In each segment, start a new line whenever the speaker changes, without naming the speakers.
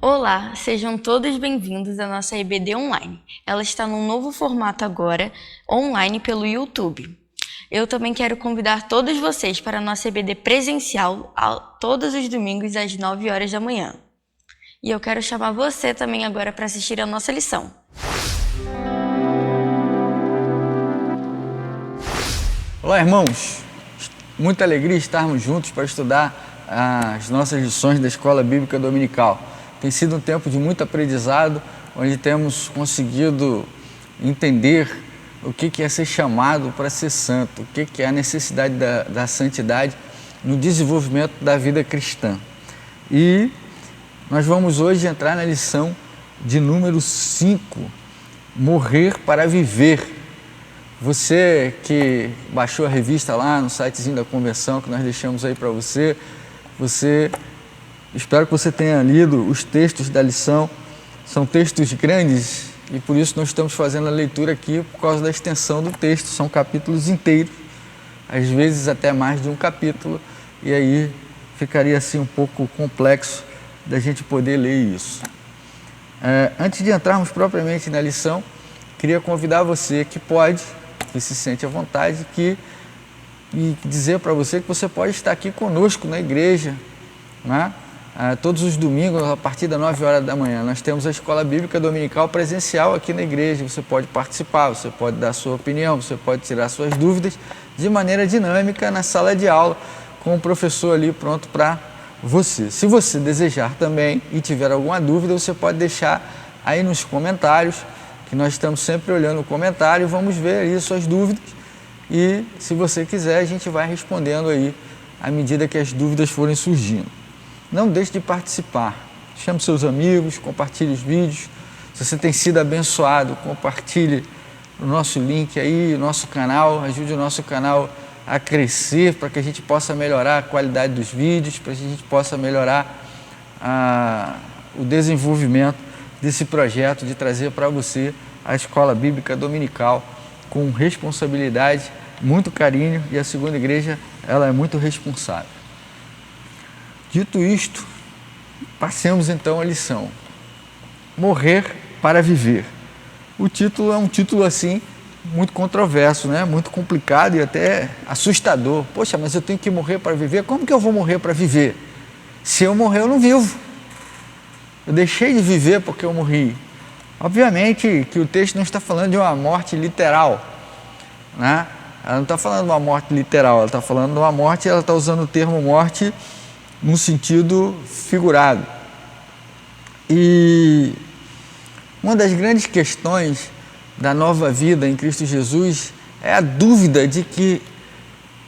Olá, sejam todos bem-vindos à nossa EBD Online. Ela está num novo formato agora, online pelo YouTube. Eu também quero convidar todos vocês para a nossa EBD presencial todos os domingos às 9 horas da manhã. E eu quero chamar você também agora para assistir a nossa lição.
Olá, irmãos! Muita alegria estarmos juntos para estudar as nossas lições da Escola Bíblica Dominical. Tem sido um tempo de muito aprendizado, onde temos conseguido entender o que é ser chamado para ser santo, o que é a necessidade da santidade no desenvolvimento da vida cristã. E nós vamos hoje entrar na lição de número 5, morrer para viver. Você que baixou a revista lá no sitezinho da convenção que nós deixamos aí para você, espero que você tenha lido os textos da lição. São textos grandes e por isso nós estamos fazendo a leitura aqui por causa da extensão do texto. São capítulos inteiros, às vezes até mais de um capítulo, e aí ficaria assim um pouco complexo da gente poder ler isso. Antes de entrarmos propriamente na lição, queria convidar você que se sente à vontade, e dizer para você que você pode estar aqui conosco na igreja, né? Todos os domingos, a partir das 9 horas da manhã, nós temos a Escola Bíblica Dominical presencial aqui na igreja. Você pode participar, você pode dar a sua opinião, você pode tirar suas dúvidas de maneira dinâmica na sala de aula, com o professor ali pronto para você. Se você desejar também e tiver alguma dúvida, você pode deixar aí nos comentários, que nós estamos sempre olhando o comentário, vamos ver aí suas dúvidas e, se você quiser, a gente vai respondendo aí à medida que as dúvidas forem surgindo. Não deixe de participar, chame seus amigos, compartilhe os vídeos. Se você tem sido abençoado, compartilhe o nosso link aí, o nosso canal, ajude o nosso canal a crescer para que a gente possa melhorar a qualidade dos vídeos, para que a gente possa melhorar o desenvolvimento desse projeto de trazer para você a Escola Bíblica Dominical com responsabilidade, muito carinho, e a segunda igreja ela é muito responsável. Dito isto, passemos então à lição. Morrer para viver. O título é um título assim muito controverso, né? Muito complicado e até assustador. Poxa, mas eu tenho que morrer para viver? Como que eu vou morrer para viver? Se eu morrer, eu não vivo. Eu deixei de viver porque eu morri. Obviamente que o texto não está falando de uma morte literal, né? Ela não está falando de uma morte literal, ela está falando de uma morte, ela está usando o termo morte no sentido figurado. E uma das grandes questões da nova vida em Cristo Jesus é a dúvida de que,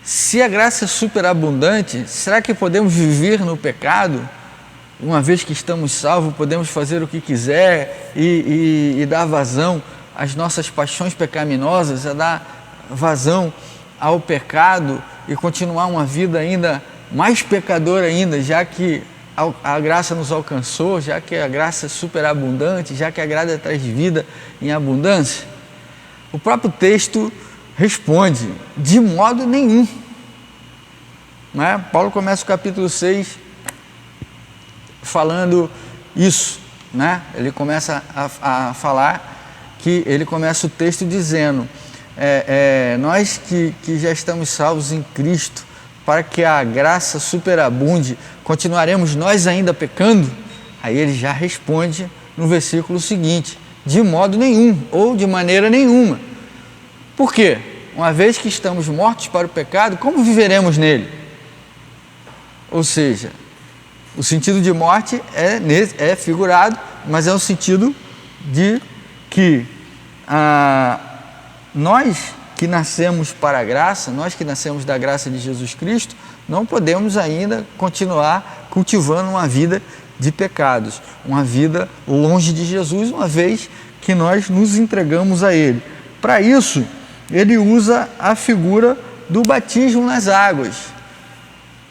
se a graça é superabundante, será que podemos viver no pecado? Uma vez que estamos salvos, podemos fazer o que quiser e dar vazão às nossas paixões pecaminosas, a dar vazão ao pecado e continuar uma vida ainda mais pecadora ainda, já que a graça nos alcançou, já que a graça é superabundante, já que a graça traz vida em abundância? O próprio texto responde: de modo nenhum. Né? Paulo começa o capítulo 6 falando isso, né? Ele começa a falar que ele começa o texto dizendo: nós que já estamos salvos em Cristo, para que a graça superabunde, continuaremos nós ainda pecando? Aí ele já responde no versículo seguinte: de modo nenhum, ou de maneira nenhuma. Por quê? Uma vez que estamos mortos para o pecado, como viveremos nele? Ou seja, o sentido de morte é figurado, mas é o sentido de que nós que nascemos para a graça, nós que nascemos da graça de Jesus Cristo, não podemos ainda continuar cultivando uma vida de pecados, uma vida longe de Jesus, uma vez que nós nos entregamos a Ele. Para isso, ele usa a figura do batismo nas águas.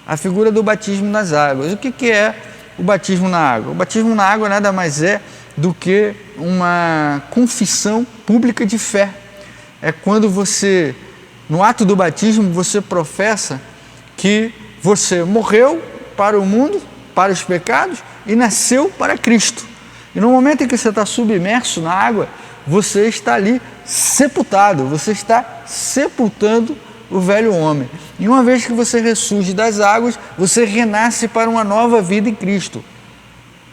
A figura do batismo nas águas. O que é o batismo na água? O batismo na água nada mais é do que uma confissão pública de fé. É quando você, no ato do batismo, você professa que você morreu para o mundo para os pecados e nasceu para Cristo. E no momento em que você está submerso na água, você está ali sepultado, você está sepultando o velho homem. E uma vez que você ressurge das águas, você renasce para uma nova vida em Cristo.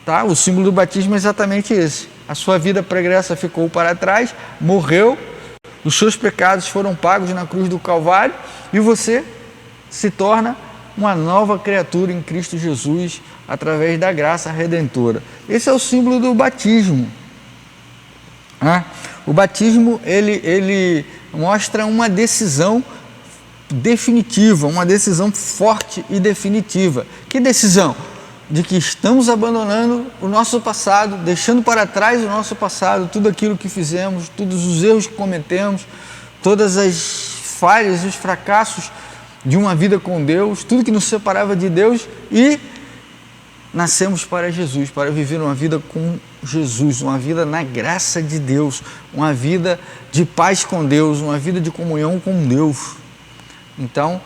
Tá? O símbolo do batismo é exatamente esse. A sua vida pregressa ficou para trás, morreu, os seus pecados foram pagos na cruz do Calvário e você se torna uma nova criatura em Cristo Jesus através da graça redentora. Esse é o símbolo do batismo. O batismo ele mostra uma decisão definitiva, uma decisão forte e definitiva. Que decisão? De que estamos abandonando o nosso passado, deixando para trás o nosso passado, tudo aquilo que fizemos, todos os erros que cometemos, todas as falhas e os fracassos de uma vida com Deus, tudo que nos separava de Deus, e nascemos para Jesus, para viver uma vida com Jesus, uma vida na graça de Deus, uma vida de paz com Deus, uma vida de comunhão com Deus. Então,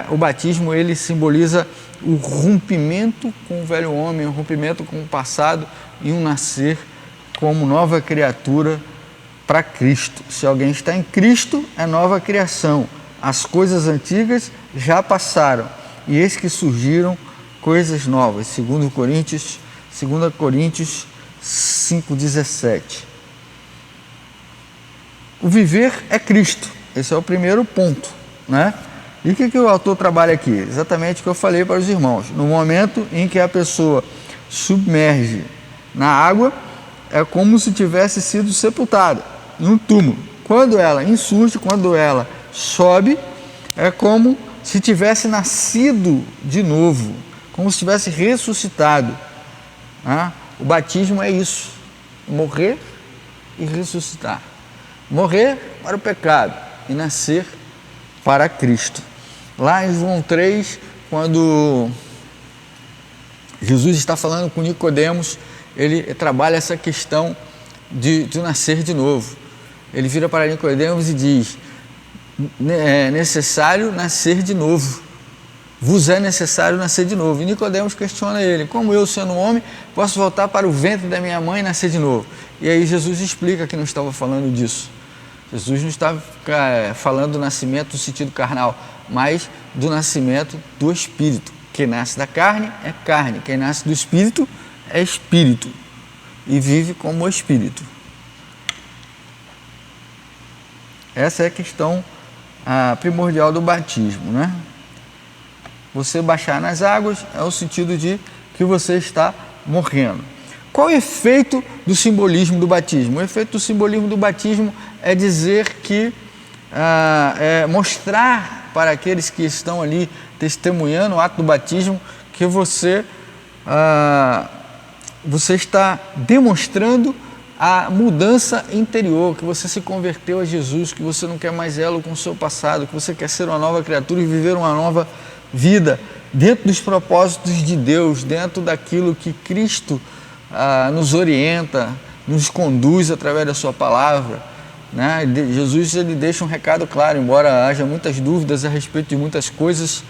o batismo ele simboliza o rompimento com o velho homem, o rompimento com o passado e um nascer como nova criatura para Cristo. Se alguém está em Cristo, é nova criação. As coisas antigas já passaram e eis que surgiram coisas novas. 2 Coríntios 5,17. O viver é Cristo. Esse é o primeiro ponto, né? E o que o autor trabalha aqui? Exatamente o que eu falei para os irmãos. No momento em que a pessoa submerge na água, é como se tivesse sido sepultada em um túmulo. Quando ela insurge, quando ela sobe, é como se tivesse nascido de novo, como se tivesse ressuscitado. O batismo é isso, morrer e ressuscitar. Morrer para o pecado e nascer para Cristo. Lá em João 3, quando Jesus está falando com Nicodemos, ele trabalha essa questão de nascer de novo. Ele vira para Nicodemos e diz: é necessário nascer de novo. Vos é necessário nascer de novo. E Nicodemos questiona ele: como eu, sendo homem, posso voltar para o ventre da minha mãe e nascer de novo? E aí Jesus explica que não estava falando disso. Jesus não estava falando do nascimento no sentido carnal, mas do nascimento do Espírito. Quem nasce da carne é carne, quem nasce do Espírito é Espírito e vive como Espírito. Essa é a questão primordial do batismo, né? Você baixar nas águas é o sentido de que você está morrendo. Qual o efeito do simbolismo do batismo? O efeito do simbolismo do batismo é dizer que, mostrar para aqueles que estão ali testemunhando o ato do batismo que você está demonstrando a mudança interior, que você se converteu a Jesus, que você não quer mais elo com o seu passado, que você quer ser uma nova criatura e viver uma nova vida dentro dos propósitos de Deus, dentro daquilo que Cristo nos orienta, nos conduz através da sua palavra, né? Jesus ele deixa um recado claro, embora haja muitas dúvidas a respeito de muitas coisas.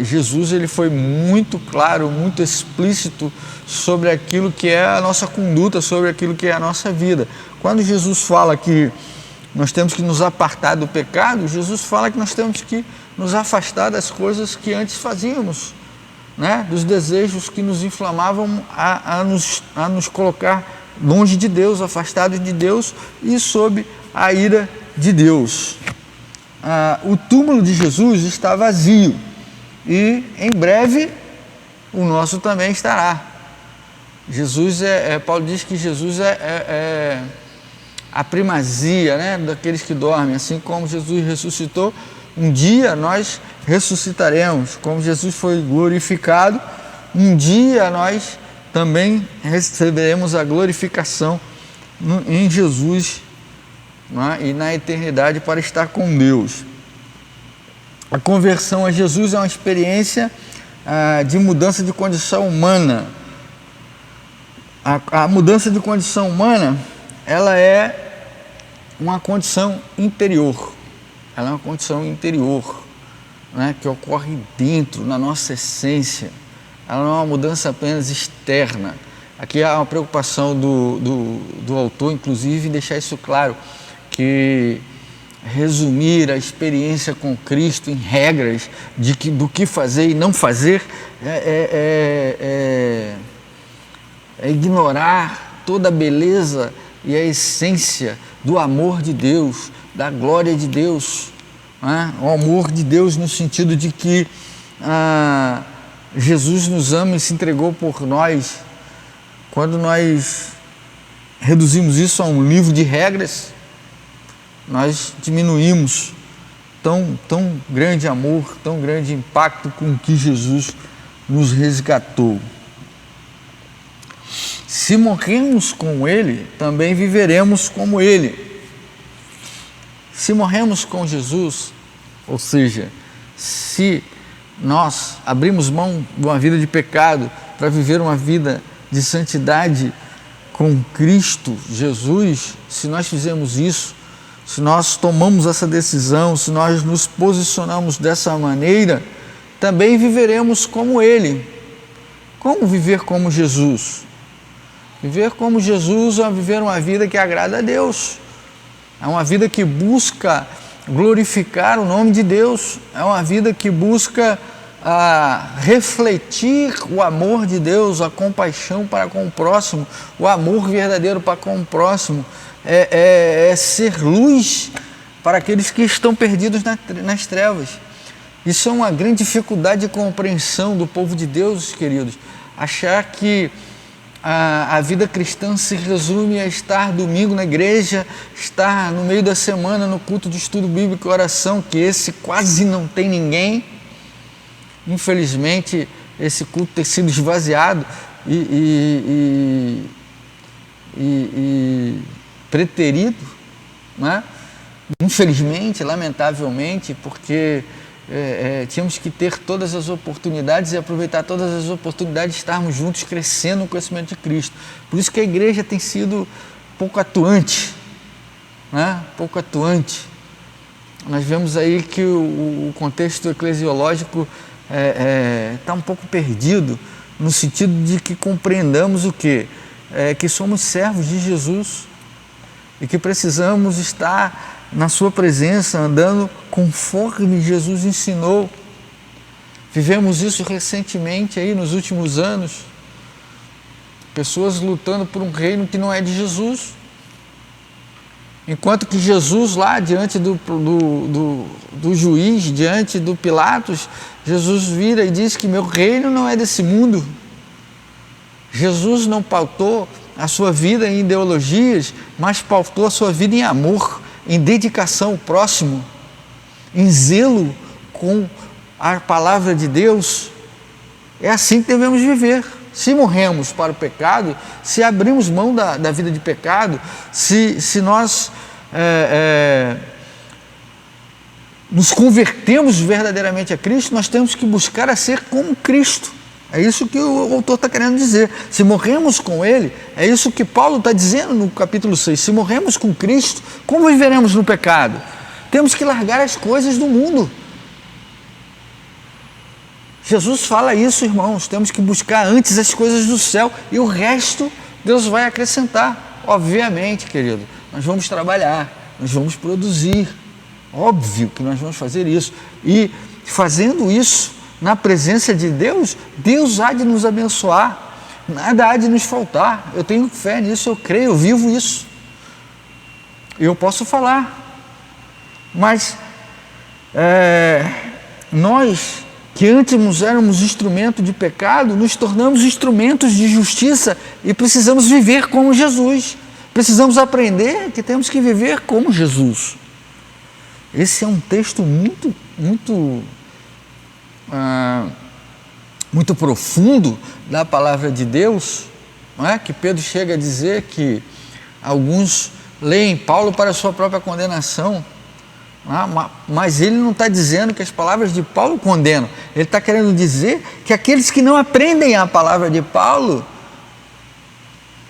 Jesus ele foi muito claro, muito explícito sobre aquilo que é a nossa conduta, sobre aquilo que é a nossa vida. Quando Jesus fala que nós temos que nos apartar do pecado, Jesus fala que nós temos que nos afastar das coisas que antes fazíamos, né? Dos desejos que nos inflamavam a nos colocar longe de Deus, afastados de Deus e sob a ira de Deus. O túmulo de Jesus está vazio e em breve o nosso também estará. Jesus Paulo diz que Jesus é a primazia, né, daqueles que dormem. Assim como Jesus ressuscitou, um dia nós ressuscitaremos. Como Jesus foi glorificado, um dia nós também receberemos a glorificação em Jesus, né, e na eternidade para estar com Deus. A conversão a Jesus é uma experiência de mudança de condição humana. A mudança de condição humana, ela é uma condição interior. Ela é uma condição interior, né, que ocorre dentro, na nossa essência. ela não é uma mudança apenas externa. Aqui há uma preocupação do autor, inclusive, em deixar isso claro, que resumir a experiência com Cristo em regras do que fazer e não fazer é ignorar toda a beleza e a essência do amor de Deus, da glória de Deus, né? O amor de Deus no sentido de que Jesus nos ama e se entregou por nós. Quando nós reduzimos isso a um livro de regras, nós diminuímos tão grande amor, tão grande impacto com que Jesus nos resgatou. Se morremos com Ele, também viveremos como Ele. Se morremos com Jesus, ou seja, se nós abrimos mão de uma vida de pecado para viver uma vida de santidade com Cristo Jesus, se nós fizermos isso, se nós tomamos essa decisão, se nós nos posicionamos dessa maneira, também viveremos como Ele. Como viver como Jesus? Viver como Jesus é viver uma vida que agrada a Deus. É uma vida que busca glorificar o nome de Deus. É uma vida que busca refletir o amor de Deus, a compaixão para com o próximo, o amor verdadeiro para com o próximo. É ser luz para aqueles que estão perdidos nas trevas. Isso é uma grande dificuldade de compreensão do povo de Deus, queridos. Achar que a vida cristã se resume a estar domingo na igreja, estar no meio da semana no culto de estudo bíblico e oração, que esse quase não tem ninguém. Infelizmente, esse culto tem sido esvaziado e preterido, né? Infelizmente, lamentavelmente, porque tínhamos que ter todas as oportunidades e aproveitar todas as oportunidades de estarmos juntos crescendo no conhecimento de Cristo. Por isso que a igreja tem sido pouco atuante, né? Pouco atuante. Nós vemos aí que o contexto eclesiológico está um pouco perdido, no sentido de que compreendamos o quê? Que somos servos de Jesus e que precisamos estar na sua presença, andando conforme Jesus ensinou. Vivemos isso recentemente aí nos últimos anos, pessoas lutando por um reino que não é de Jesus, enquanto que Jesus lá diante do juiz, diante do Pilatos, Jesus vira e diz que meu reino não é desse mundo. Jesus não pautou a sua vida em ideologias, mas pautou a sua vida em amor, em dedicação ao próximo, em zelo com a palavra de Deus. É assim que devemos viver. Se morremos para o pecado, se abrimos mão da vida de pecado, se nós nos convertemos verdadeiramente a Cristo, nós temos que buscar a ser como Cristo. É isso que o autor está querendo dizer. Se morremos com Ele, é isso que Paulo está dizendo no capítulo 6. Se morremos com Cristo, como viveremos no pecado? Temos que largar as coisas do mundo. Jesus fala isso, irmãos. Temos que buscar antes as coisas do céu e o resto Deus vai acrescentar. Obviamente, querido, nós vamos trabalhar, nós vamos produzir. Óbvio que nós vamos fazer isso. E fazendo isso, na presença de Deus, Deus há de nos abençoar, nada há de nos faltar. Eu tenho fé nisso, eu creio, eu vivo isso. Eu posso falar, mas nós que antes éramos instrumento de pecado, nos tornamos instrumentos de justiça e precisamos viver como Jesus. Precisamos aprender que temos que viver como Jesus. Esse é um texto muito profundo da palavra de Deus, não é? Que Pedro chega a dizer que alguns leem Paulo para a sua própria condenação, mas ele não está dizendo que as palavras de Paulo condenam, ele está querendo dizer que aqueles que não aprendem a palavra de Paulo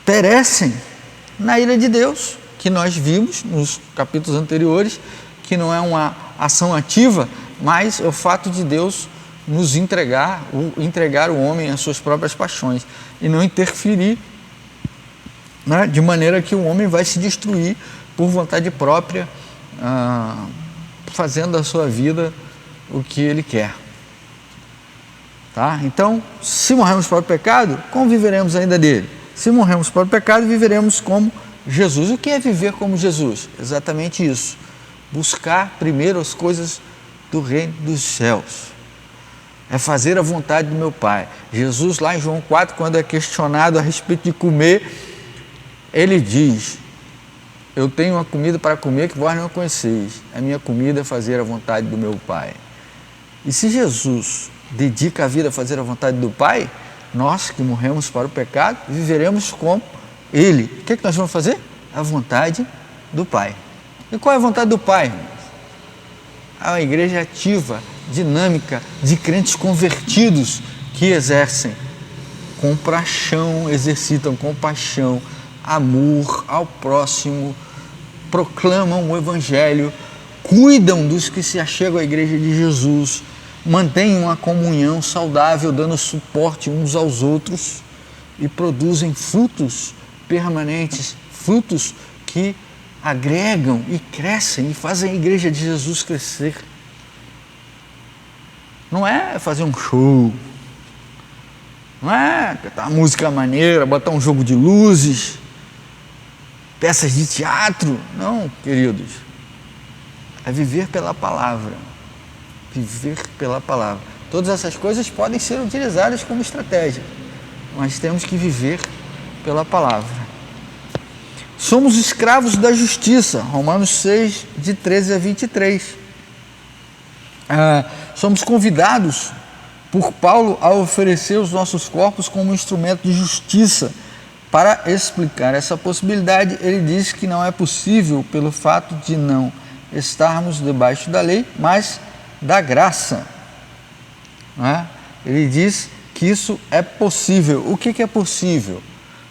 perecem na ira de Deus, que nós vimos nos capítulos anteriores, que não é uma ação ativa, mas é o fato de Deus nos entregar o homem às suas próprias paixões e não interferir, né, de maneira que o homem vai se destruir por vontade própria, fazendo da sua vida o que ele quer. Tá? Então, se morremos para o pecado, como viveremos ainda dele? Se morremos para o pecado, viveremos como Jesus. O que é viver como Jesus? Exatamente isso. Buscar primeiro as coisas do reino dos céus. É fazer a vontade do meu Pai. Jesus, lá em João 4, quando é questionado a respeito de comer, ele diz: eu tenho uma comida para comer que vós não conheceis. A minha comida é fazer a vontade do meu Pai. E se Jesus dedica a vida a fazer a vontade do Pai, nós que morremos para o pecado, viveremos como Ele. O que nós vamos fazer? A vontade do Pai. E qual é a vontade do Pai? É uma igreja ativa, dinâmica, de crentes convertidos que exercem compaixão, exercitam compaixão, amor ao próximo, proclamam o Evangelho, cuidam dos que se achegam à igreja de Jesus, mantêm uma comunhão saudável, dando suporte uns aos outros e produzem frutos permanentes, frutos que agregam e crescem e fazem a igreja de Jesus crescer. Não é fazer um show, não é cantar uma música maneira, botar um jogo de luzes, peças de teatro. Não, queridos, é viver pela palavra. Viver pela palavra. Todas essas coisas podem ser utilizadas como estratégia, mas temos que viver pela palavra. Somos escravos da justiça, Romanos 6, de 13 a 23. Somos convidados por Paulo a oferecer os nossos corpos como instrumento de justiça. Para explicar essa possibilidade, ele diz que não é possível pelo fato de não estarmos debaixo da lei, mas da graça. Ele diz que isso é possível. O que é possível?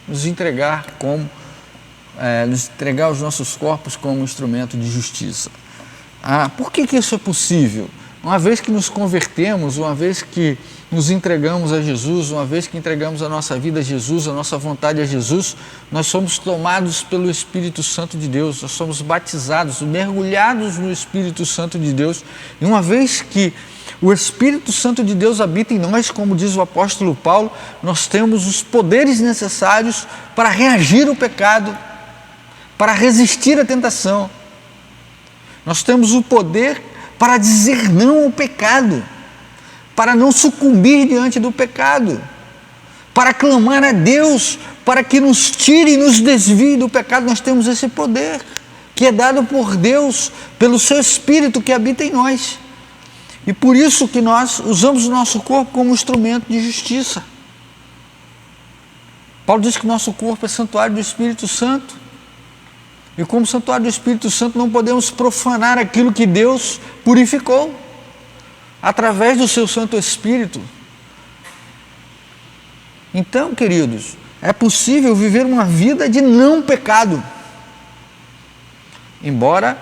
Nos entregar os nossos corpos como instrumento de justiça. Por que isso é possível? Uma vez que nos convertemos, uma vez que nos entregamos a Jesus, uma vez que entregamos a nossa vida a Jesus, a nossa vontade a Jesus, nós somos tomados pelo Espírito Santo de Deus, nós somos batizados, mergulhados no Espírito Santo de Deus, e uma vez que o Espírito Santo de Deus habita em nós, como diz o apóstolo Paulo, nós temos os poderes necessários para reagir ao pecado, para resistir à tentação. Nós temos o poder para dizer não ao pecado, para não sucumbir diante do pecado, para clamar a Deus, para que nos tire e nos desvie do pecado. Nós temos esse poder, que é dado por Deus, pelo seu Espírito que habita em nós. E por isso que nós usamos o nosso corpo como instrumento de justiça. Paulo diz que o nosso corpo é santuário do Espírito Santo. E como santuário do Espírito Santo não podemos profanar aquilo que Deus purificou através do seu Santo Espírito. Então, queridos, é possível viver uma vida de não pecado. Embora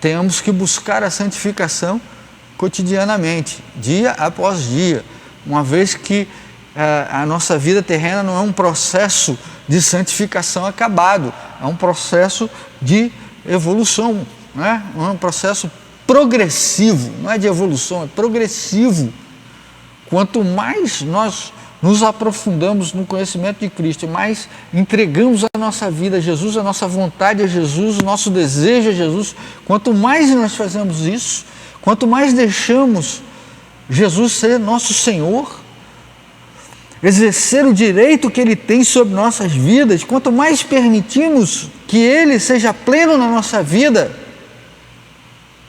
tenhamos que buscar a santificação cotidianamente, dia após dia, uma vez que a nossa vida terrena não é um processo de santificação acabado, é um processo de evolução, né? É um processo progressivo, não é de evolução, é progressivo. Quanto mais nós nos aprofundamos no conhecimento de Cristo, mais entregamos a nossa vida a Jesus, a nossa vontade a Jesus, o nosso desejo a Jesus, quanto mais nós fazemos isso, quanto mais deixamos Jesus ser nosso Senhor, exercer o direito que Ele tem sobre nossas vidas, quanto mais permitimos que Ele seja pleno na nossa vida.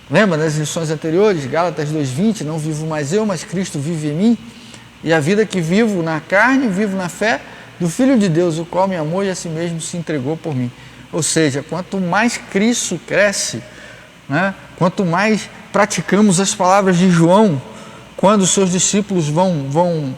Lembra das lições anteriores, Gálatas 2:20, não vivo mais eu, mas Cristo vive em mim, e a vida que vivo na carne, vivo na fé do Filho de Deus, o qual me amou e a si mesmo se entregou por mim. Ou seja, quanto mais Cristo cresce, né, quanto mais praticamos as palavras de João, quando os seus discípulos vão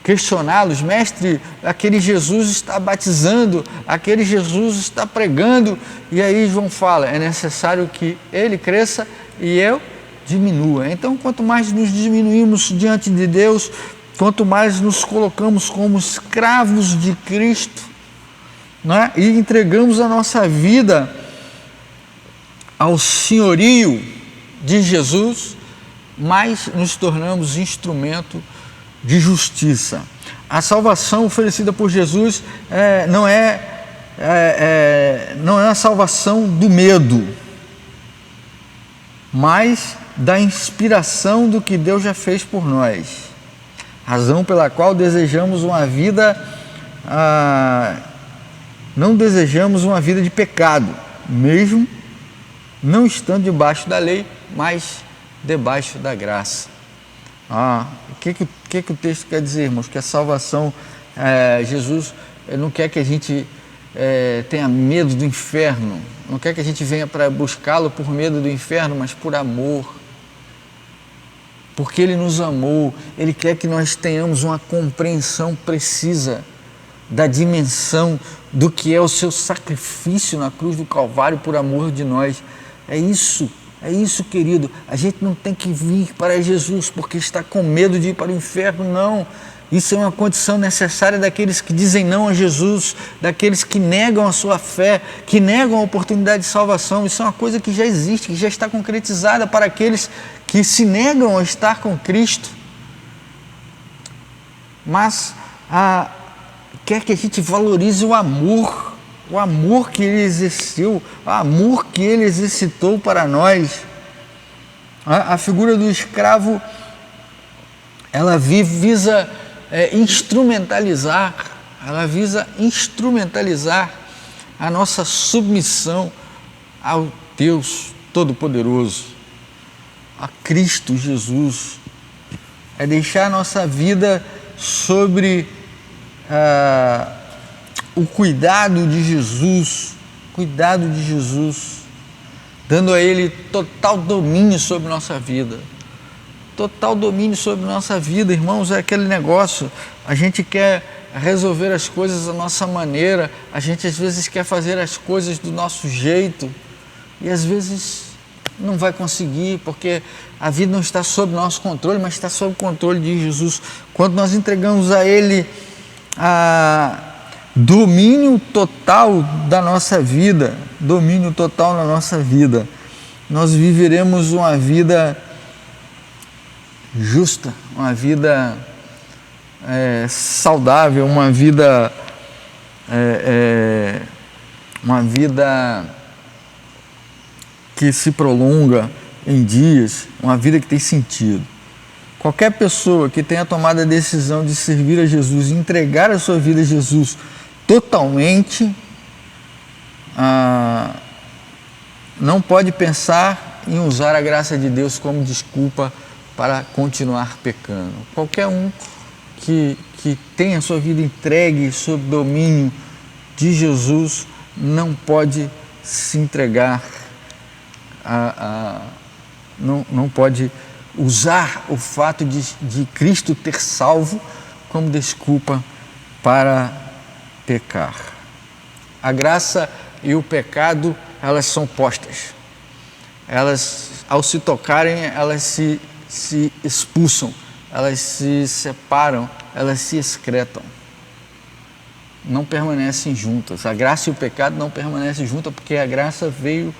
questioná-los, mestre, aquele Jesus está batizando, aquele Jesus está pregando, e aí João fala, é necessário que ele cresça e eu diminua. Então, quanto mais nos diminuímos diante de Deus, quanto mais nos colocamos como escravos de Cristo, né? E entregamos a nossa vida ao senhorio de Jesus, mais nos tornamos instrumento de justiça. A salvação oferecida por Jesus não é a salvação do medo, mas da inspiração do que Deus já fez por nós. Razão pela qual desejamos uma vida, não desejamos uma vida de pecado, mesmo não estando debaixo da lei, mas debaixo da graça. O que o texto quer dizer, irmãos? Que a salvação, Jesus não quer que a gente tenha medo do inferno, não quer que a gente venha para buscá-lo por medo do inferno, mas por amor. Porque Ele nos amou, Ele quer que nós tenhamos uma compreensão precisa da dimensão do que é o seu sacrifício na cruz do Calvário por amor de nós. É isso, querido. A gente não tem que vir para Jesus porque está com medo de ir para o inferno, não. Isso é uma condição necessária daqueles que dizem não a Jesus, daqueles que negam a sua fé, que negam a oportunidade de salvação. Isso é uma coisa que já existe, que já está concretizada para aqueles que se negam a estar com Cristo. Mas quer que a gente valorize o amor que Ele exerceu, o amor que Ele exercitou para nós. A figura do escravo, ela visa instrumentalizar a nossa submissão ao Deus Todo-Poderoso, a Cristo Jesus. É deixar a nossa vida sobre o cuidado de Jesus, dando a Ele total domínio sobre nossa vida. Total domínio sobre nossa vida, irmãos, é aquele negócio. A gente quer resolver as coisas da nossa maneira, a gente às vezes quer fazer as coisas do nosso jeito e às vezes não vai conseguir, porque a vida não está sob nosso controle, mas está sob o controle de Jesus. Quando nós entregamos a Ele domínio total da nossa vida, nós viveremos uma vida justa, uma vida saudável, uma vida que se prolonga em dias, uma vida que tem sentido. Qualquer pessoa que tenha tomado a decisão de servir a Jesus e entregar a sua vida a Jesus totalmente, não pode pensar em usar a graça de Deus como desculpa para continuar pecando. Qualquer um que tenha a sua vida entregue sob domínio de Jesus não pode se entregar não pode usar o fato de Cristo ter salvo como desculpa para pecar. A graça e o pecado, elas são postas. Elas, ao se tocarem, elas se expulsam, elas se separam, elas se excretam. Não permanecem juntas. A graça e o pecado não permanecem juntas, porque a graça veio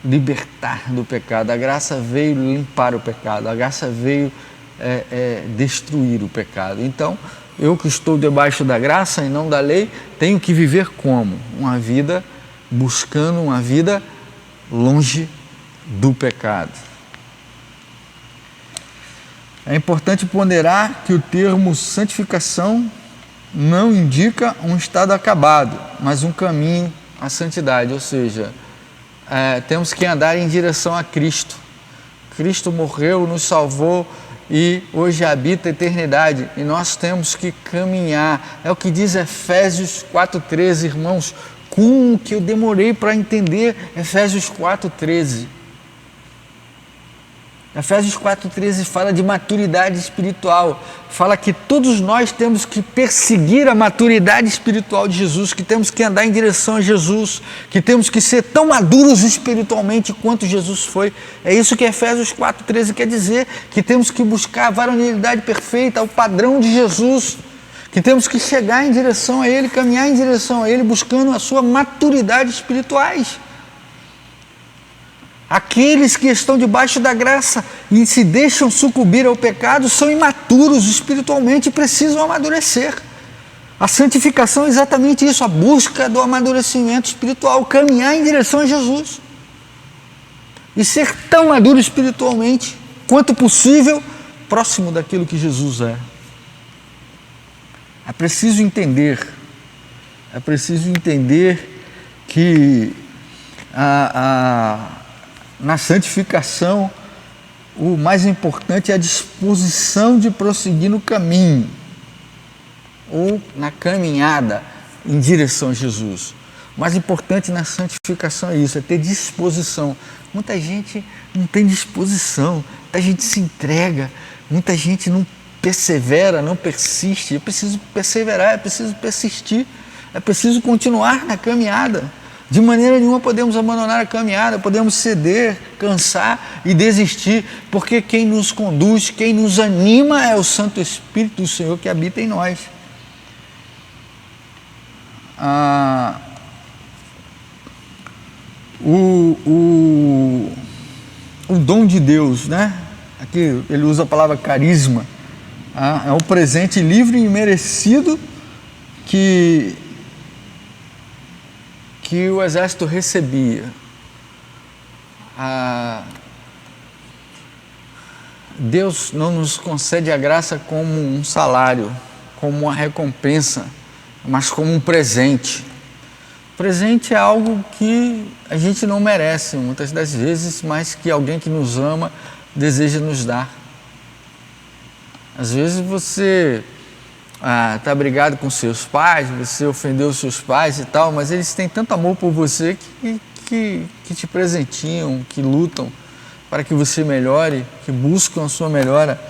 libertar do pecado, a graça veio limpar o pecado, a graça veio destruir o pecado. Então, eu que estou debaixo da graça e não da lei, tenho que viver como? Uma vida buscando uma vida longe do pecado. É importante ponderar que o termo santificação não indica um estado acabado, mas um caminho à santidade, ou seja, temos que andar em direção a Cristo. Cristo morreu, nos salvou e hoje habita a eternidade e nós temos que caminhar. É o que diz Efésios 4,13, irmãos. Como que eu demorei para entender Efésios 4,13? Efésios 4,13 fala de maturidade espiritual, fala que todos nós temos que perseguir a maturidade espiritual de Jesus, que temos que andar em direção a Jesus, que temos que ser tão maduros espiritualmente quanto Jesus foi. É isso que Efésios 4,13 quer dizer, que temos que buscar a varonilidade perfeita, o padrão de Jesus, que temos que chegar em direção a Ele, caminhar em direção a Ele, buscando a sua maturidade espirituais. Aqueles que estão debaixo da graça e se deixam sucumbir ao pecado são imaturos espiritualmente e precisam amadurecer. A santificação é exatamente isso, a busca do amadurecimento espiritual, caminhar em direção a Jesus e ser tão maduro espiritualmente quanto possível, próximo daquilo que Jesus é. É preciso entender que na santificação, o mais importante é a disposição de prosseguir no caminho, ou na caminhada em direção a Jesus. O mais importante na santificação é isso, é ter disposição. Muita gente não tem disposição, muita gente se entrega, muita gente não persevera, não persiste. É preciso perseverar, é preciso persistir, é preciso continuar na caminhada. De maneira nenhuma podemos abandonar a caminhada, podemos ceder, cansar e desistir, porque quem nos conduz, quem nos anima é o Santo Espírito do Senhor que habita em nós. O dom de Deus, né? Aqui ele usa a palavra carisma, é um presente livre e merecido que o exército recebia. Deus não nos concede a graça como um salário, como uma recompensa, mas como um presente. Presente é algo que a gente não merece muitas das vezes, mas que alguém que nos ama deseja nos dar. Às vezes você está brigado com seus pais, você ofendeu seus pais e tal, mas eles têm tanto amor por você que te presentiam, que lutam para que você melhore, que buscam a sua melhora.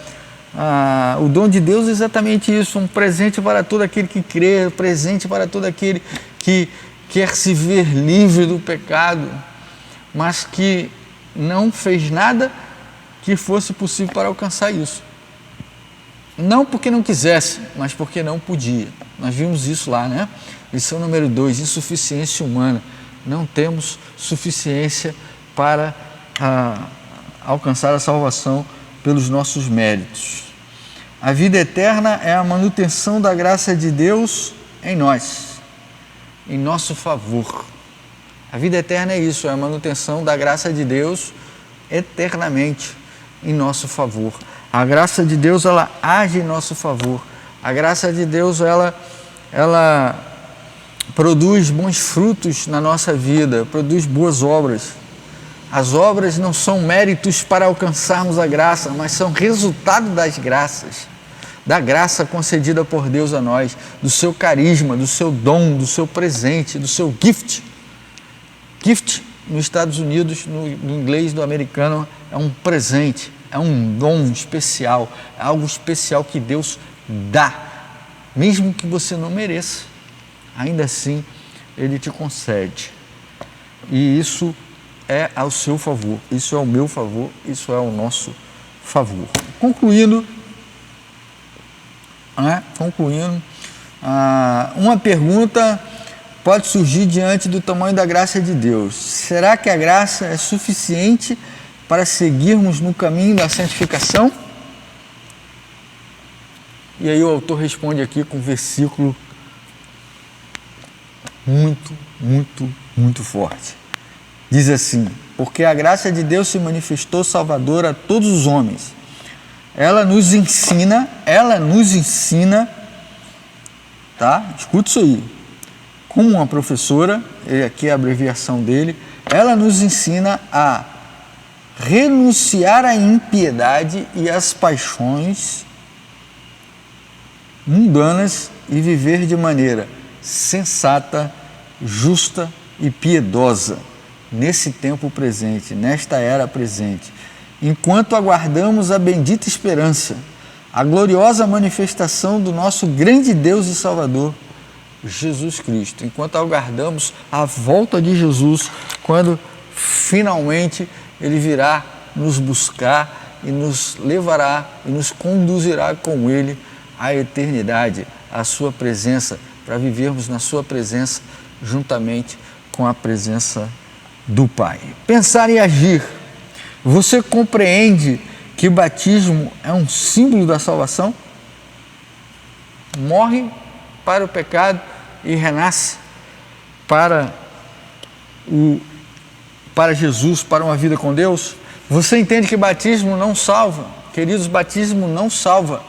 O dom de Deus é exatamente isso, um presente para todo aquele que crê, um presente para todo aquele que quer se ver livre do pecado, mas que não fez nada que fosse possível para alcançar isso. Não porque não quisesse, mas porque não podia. Nós vimos isso lá, né? Lição número 2, insuficiência humana. Não temos suficiência para alcançar a salvação pelos nossos méritos. A vida eterna é a manutenção da graça de Deus em nós, em nosso favor. A vida eterna é isso, é a manutenção da graça de Deus eternamente em nosso favor. A graça de Deus, ela age em nosso favor. A graça de Deus, ela produz bons frutos na nossa vida, produz boas obras. As obras não são méritos para alcançarmos a graça, mas são resultado das graças, da graça concedida por Deus a nós, do seu carisma, do seu dom, do seu presente, do seu gift. Gift, nos Estados Unidos, no inglês do americano, é um presente. É um dom especial, é algo especial que Deus dá, mesmo que você não mereça, ainda assim Ele te concede. E isso é ao seu favor, isso é ao meu favor, isso é ao nosso favor. Concluindo, uma pergunta pode surgir diante do tamanho da graça de Deus. Será que a graça é suficiente para seguirmos no caminho da santificação? E aí o autor responde aqui com um versículo muito forte. Diz assim: porque a graça de Deus se manifestou salvadora a todos os homens. Ela nos ensina, tá? Escuta isso aí. Como uma professora, aqui é a abreviação dele, ela nos ensina a renunciar à impiedade e às paixões mundanas e viver de maneira sensata, justa e piedosa nesse tempo presente, nesta era presente. enquanto aguardamos a bendita esperança, a gloriosa manifestação do nosso grande Deus e Salvador, Jesus Cristo. Enquanto aguardamos a volta de Jesus, quando finalmente Ele virá nos buscar e nos levará e nos conduzirá com Ele à eternidade, à sua presença, para vivermos na sua presença juntamente com a presença do Pai. Pensar e agir. Você compreende que batismo é um símbolo da salvação? Morre para o pecado e renasce para Jesus, para uma vida com Deus. Você entende que batismo não salva? Queridos, batismo não salva.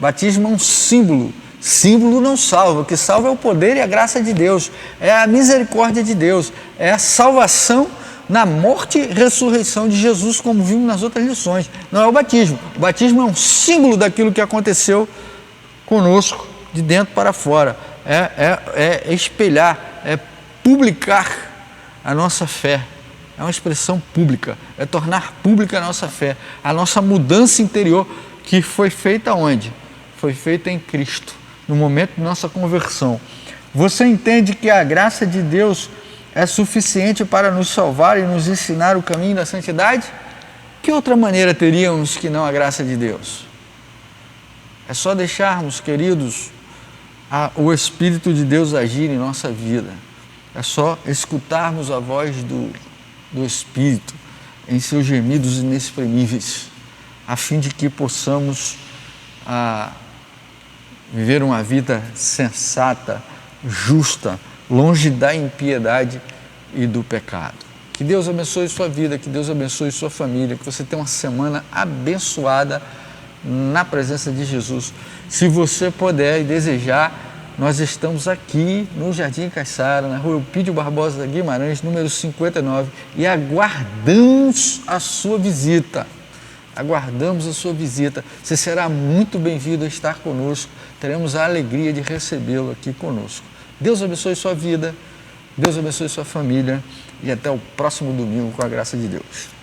Batismo é um símbolo. Símbolo não salva. O que salva é o poder e a graça de Deus. É a misericórdia de Deus. É a salvação na morte e ressurreição de Jesus, como vimos nas outras lições. Não é o batismo. O batismo é um símbolo daquilo que aconteceu conosco, de dentro para fora. É espelhar, é publicar a nossa fé. É uma expressão pública, é tornar pública a nossa fé, a nossa mudança interior, que foi feita onde? Foi feita em Cristo, no momento de nossa conversão. Você entende que a graça de Deus é suficiente para nos salvar e nos ensinar o caminho da santidade? Que outra maneira teríamos que não a graça de Deus? É só deixarmos, queridos, o Espírito de Deus agir em nossa vida. É só escutarmos a voz do Espírito em seus gemidos inexprimíveis, a fim de que possamos viver uma vida sensata, justa, longe da impiedade e do pecado. Que Deus abençoe sua vida, que Deus abençoe sua família, que você tenha uma semana abençoada na presença de Jesus. Se você puder e desejar, nós estamos aqui no Jardim Caiçara, na rua Eupídio Barbosa Guimarães, número 59, e aguardamos a sua visita. Aguardamos a sua visita. Você será muito bem-vindo a estar conosco. Teremos a alegria de recebê-lo aqui conosco. Deus abençoe sua vida, Deus abençoe sua família e até o próximo domingo, com a graça de Deus.